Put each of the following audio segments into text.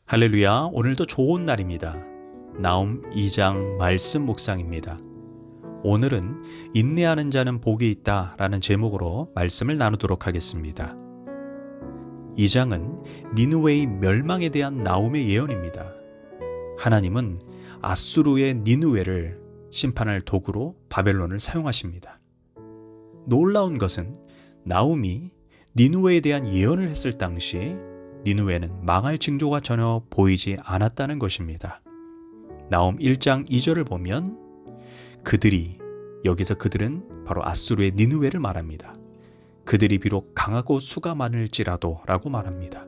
할렐루야, 오늘도 좋은 날입니다. 나움 2장 말씀 묵상입니다. 오늘은 인내하는 자는 복이 있다 라는 제목으로 말씀을 나누도록 하겠습니다. 2장은 니느웨의 멸망에 대한 나움의 예언입니다. 하나님은 아수르의 니느웨를 심판할 도구로 바벨론을 사용하십니다. 놀라운 것은 나움이 니느웨에 대한 예언을 했을 당시 니느웨는 망할 징조가 전혀 보이지 않았다는 것입니다. 나움 1장 2절을 보면 여기서 그들은 바로 아수르의 니느웨를 말합니다. 그들이 비록 강하고 수가 많을지라도 라고 말합니다.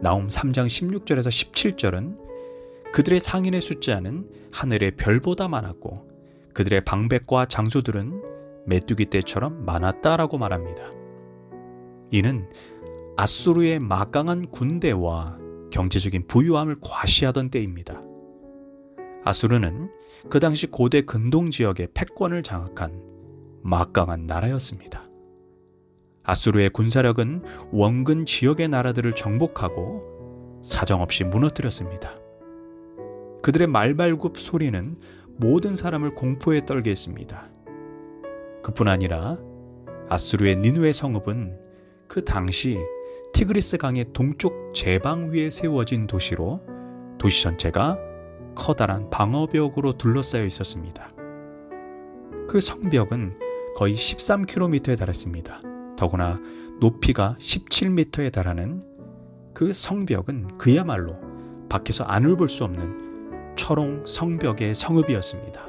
나움 3장 16절에서 17절은 그들의 상인의 숫자는 하늘의 별보다 많았고 그들의 방백과 장소들은 메뚜기 떼처럼 많았다라고 말합니다. 이는 아수르의 막강한 군대와 경제적인 부유함을 과시하던 때입니다. 아수르는 그 당시 고대 근동 지역의 패권을 장악한 막강한 나라였습니다. 아수르의 군사력은 원근 지역의 나라들을 정복하고 사정없이 무너뜨렸습니다. 그들의 말발굽 소리는 모든 사람을 공포에 떨게 했습니다. 그뿐 아니라 아수르의 니느웨 성읍은 그 당시 티그리스 강의 동쪽 제방 위에 세워진 도시로 도시 전체가 커다란 방어벽으로 둘러싸여 있었습니다. 그 성벽은 거의 13km에 달했습니다. 더구나 높이가 17m에 달하는 그 성벽은 그야말로 밖에서 안을 볼 수 없는 철옹 성벽의 성읍이었습니다.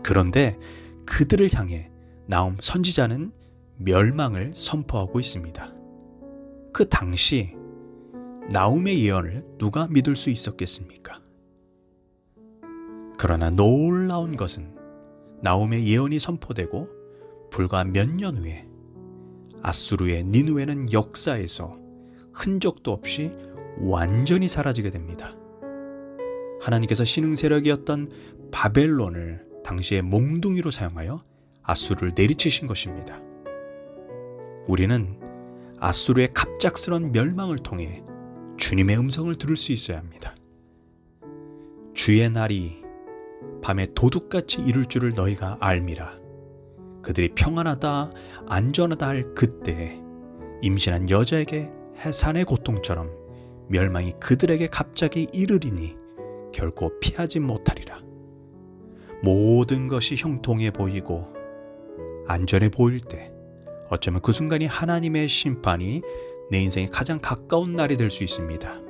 그런데 그들을 향해 나움 선지자는 멸망을 선포하고 있습니다. 그 당시 나움의 예언을 누가 믿을 수 있었겠습니까? 그러나 놀라운 것은 나움의 예언이 선포되고 불과 몇 년 후에 아수르의 니느웨는 역사에서 흔적도 없이 완전히 사라지게 됩니다. 하나님께서 신흥 세력이었던 바벨론을 당시의 몽둥이로 사용하여 아수르를 내리치신 것입니다. 우리는 아수르의 갑작스런 멸망을 통해 주님의 음성을 들을 수 있어야 합니다. 주의 날이 밤에 도둑같이 이룰 줄을 너희가 알미라. 그들이 평안하다 안전하다 할 그때 임신한 여자에게 해산의 고통처럼 멸망이 그들에게 갑자기 이르리니 결코 피하지 못하리라. 모든 것이 형통해 보이고 안전해 보일 때 어쩌면 그 순간이 하나님의 심판이 내 인생에 가장 가까운 날이 될 수 있습니다.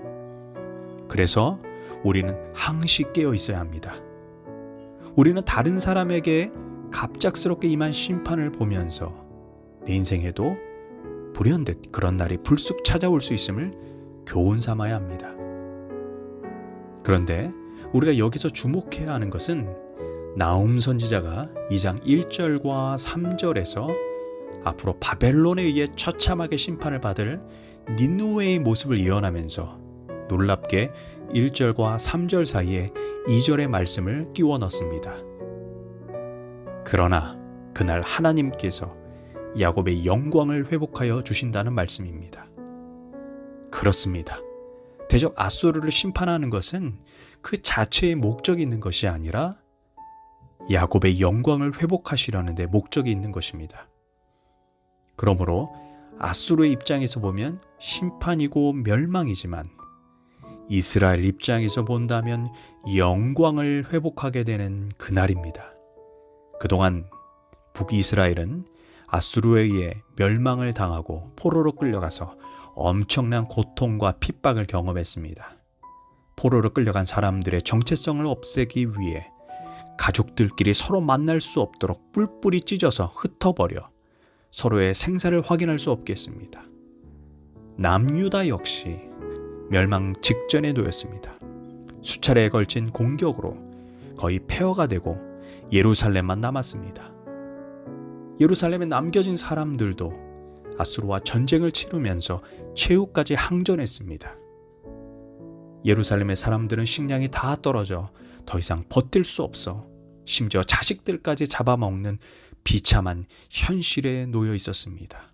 그래서 우리는 항시 깨어 있어야 합니다. 우리는 다른 사람에게 갑작스럽게 임한 심판을 보면서 내 인생에도 불현듯 그런 날이 불쑥 찾아올 수 있음을 교훈 삼아야 합니다. 그런데 우리가 여기서 주목해야 하는 것은 나움 선지자가 2장 1절과 3절에서 앞으로 바벨론에 의해 처참하게 심판을 받을 니느웨의 모습을 예언하면서 놀랍게 1절과 3절 사이에 2절의 말씀을 끼워 넣습니다. 그러나 그날 하나님께서 야곱의 영광을 회복하여 주신다는 말씀입니다. 그렇습니다. 대적 아수르를 심판하는 것은 그 자체의 목적이 있는 것이 아니라 야곱의 영광을 회복하시려는 데 목적이 있는 것입니다. 그러므로 아수르의 입장에서 보면 심판이고 멸망이지만 이스라엘 입장에서 본다면 영광을 회복하게 되는 그날입니다. 그동안 북이스라엘은 아수르에 의해 멸망을 당하고 포로로 끌려가서 엄청난 고통과 핍박을 경험했습니다. 포로로 끌려간 사람들의 정체성을 없애기 위해 가족들끼리 서로 만날 수 없도록 뿔뿔이 찢어서 흩어버려 서로의 생사를 확인할 수 없게 했습니다. 남유다 역시 멸망 직전에 놓였습니다. 수차례에 걸친 공격으로 거의 폐허가 되고 예루살렘만 남았습니다. 예루살렘에 남겨진 사람들도 아수르와 전쟁을 치르면서 최후까지 항전했습니다. 예루살렘의 사람들은 식량이 다 떨어져 더 이상 버틸 수 없어 심지어 자식들까지 잡아먹는 비참한 현실에 놓여 있었습니다.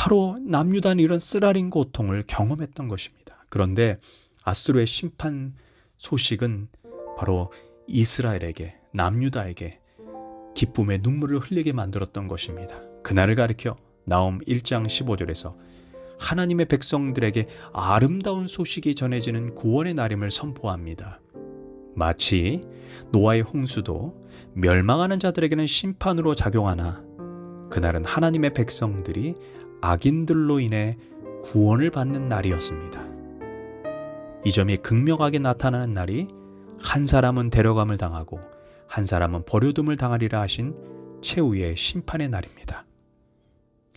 바로 남유다는 이런 쓰라린 고통을 경험했던 것입니다. 그런데 아수르의 심판 소식은 바로 이스라엘에게, 남유다에게 기쁨의 눈물을 흘리게 만들었던 것입니다. 그날을 가리켜 나홈 1장 15절에서 하나님의 백성들에게 아름다운 소식이 전해지는 구원의 날임을 선포합니다. 마치 노아의 홍수도 멸망하는 자들에게는 심판으로 작용하나 그날은 하나님의 백성들이 악인들로 인해 구원을 받는 날이었습니다. 이 점이 극명하게 나타나는 날이 한 사람은 데려감을 당하고 한 사람은 버려둠을 당하리라 하신 최후의 심판의 날입니다.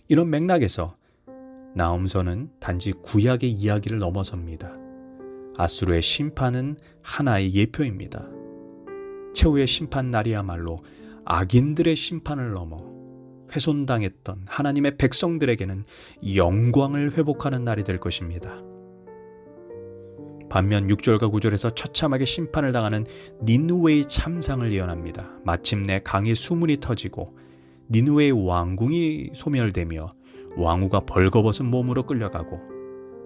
이런 맥락에서 나홈서는 단지 구약의 이야기를 넘어섭니다. 아수르의 심판은 하나의 예표입니다. 최후의 심판 날이야말로 악인들의 심판을 넘어 훼손당했던 하나님의 백성들에게는 영광을 회복하는 날이 될 것입니다. 반면 6절과 9절에서 처참하게 심판을 당하는 니느웨의 참상을 예언합니다. 마침내 강의 수문이 터지고 니느웨의 왕궁이 소멸되며 왕후가 벌거벗은 몸으로 끌려가고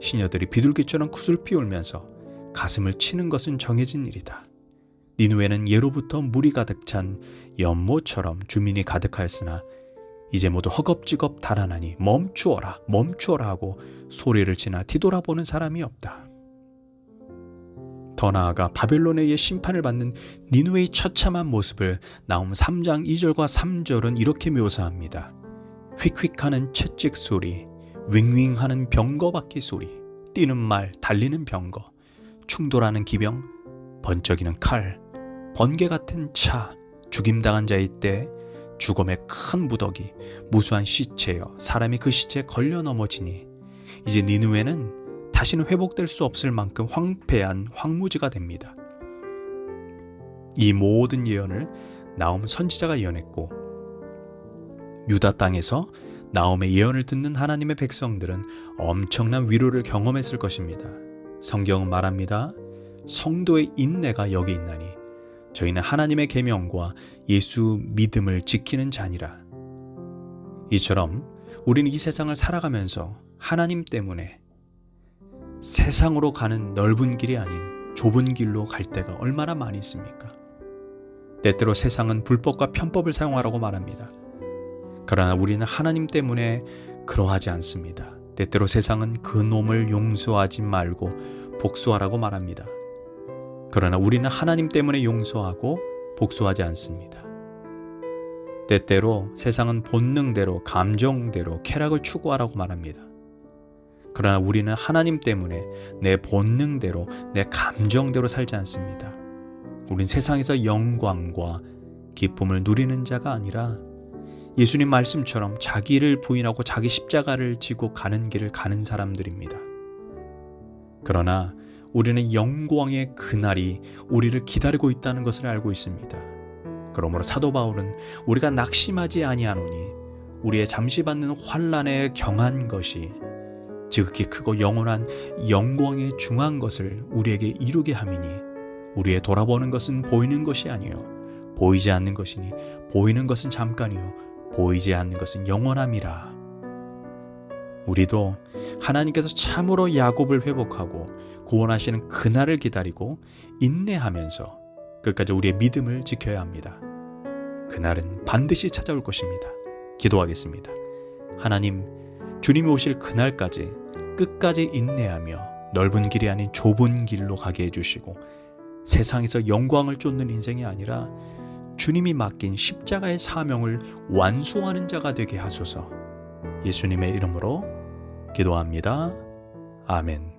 시녀들이 비둘기처럼 구슬피 울면서 가슴을 치는 것은 정해진 일이다. 니느웨는 예로부터 물이 가득 찬 연못처럼 주민이 가득하였으나 이제 모두 허겁지겁 달아나니 멈추어라 멈추어라 하고 소리를 치나 뒤돌아보는 사람이 없다. 더 나아가 바벨론에 의해 심판을 받는 니느웨의 처참한 모습을 나홈 3장 2절과 3절은 이렇게 묘사합니다. 휙휙하는 채찍 소리, 윙윙하는 병거바퀴 소리, 뛰는 말, 달리는 병거, 충돌하는 기병, 번쩍이는 칼, 번개 같은 차, 죽임당한 자의 때, 죽음의 큰 무더기, 무수한 시체여 사람이 그 시체에 걸려 넘어지니 이제 니느웨는 다시는 회복될 수 없을 만큼 황폐한 황무지가 됩니다. 이 모든 예언을 나홈 선지자가 예언했고 유다 땅에서 나홈의 예언을 듣는 하나님의 백성들은 엄청난 위로를 경험했을 것입니다. 성경은 말합니다. 성도의 인내가 여기 있나니 저희는 하나님의 계명과 예수 믿음을 지키는 자니라. 이처럼 우리는 이 세상을 살아가면서 하나님 때문에 세상으로 가는 넓은 길이 아닌 좁은 길로 갈 때가 얼마나 많이 있습니까? 때때로 세상은 불법과 편법을 사용하라고 말합니다. 그러나 우리는 하나님 때문에 그러하지 않습니다. 때때로 세상은 그 놈을 용서하지 말고 복수하라고 말합니다. 그러나 우리는 하나님 때문에 용서하고 복수하지 않습니다. 때때로 세상은 본능대로 감정대로 쾌락을 추구하라고 말합니다. 그러나 우리는 하나님 때문에 내 본능대로 내 감정대로 살지 않습니다. 우린 세상에서 영광과 기쁨을 누리는 자가 아니라 예수님 말씀처럼 자기를 부인하고 자기 십자가를 지고 가는 길을 가는 사람들입니다. 그러나 우리는 영광의 그날이 우리를 기다리고 있다는 것을 알고 있습니다. 그러므로 사도 바울은 우리가 낙심하지 아니하노니 우리의 잠시 받는 환난에 경한 것이 지극히 크고 영원한 영광에 중한 것을 우리에게 이루게 함이니 우리의 돌아보는 것은 보이는 것이 아니요 보이지 않는 것이니 보이는 것은 잠깐이요 보이지 않는 것은 영원함이라. 우리도 하나님께서 참으로 야곱을 회복하고 구원하시는 그날을 기다리고 인내하면서 끝까지 우리의 믿음을 지켜야 합니다. 그날은 반드시 찾아올 것입니다. 기도하겠습니다. 하나님, 주님이 오실 그날까지 끝까지 인내하며 넓은 길이 아닌 좁은 길로 가게 해주시고 세상에서 영광을 쫓는 인생이 아니라 주님이 맡긴 십자가의 사명을 완수하는 자가 되게 하소서. 예수님의 이름으로 기도합니다. 아멘.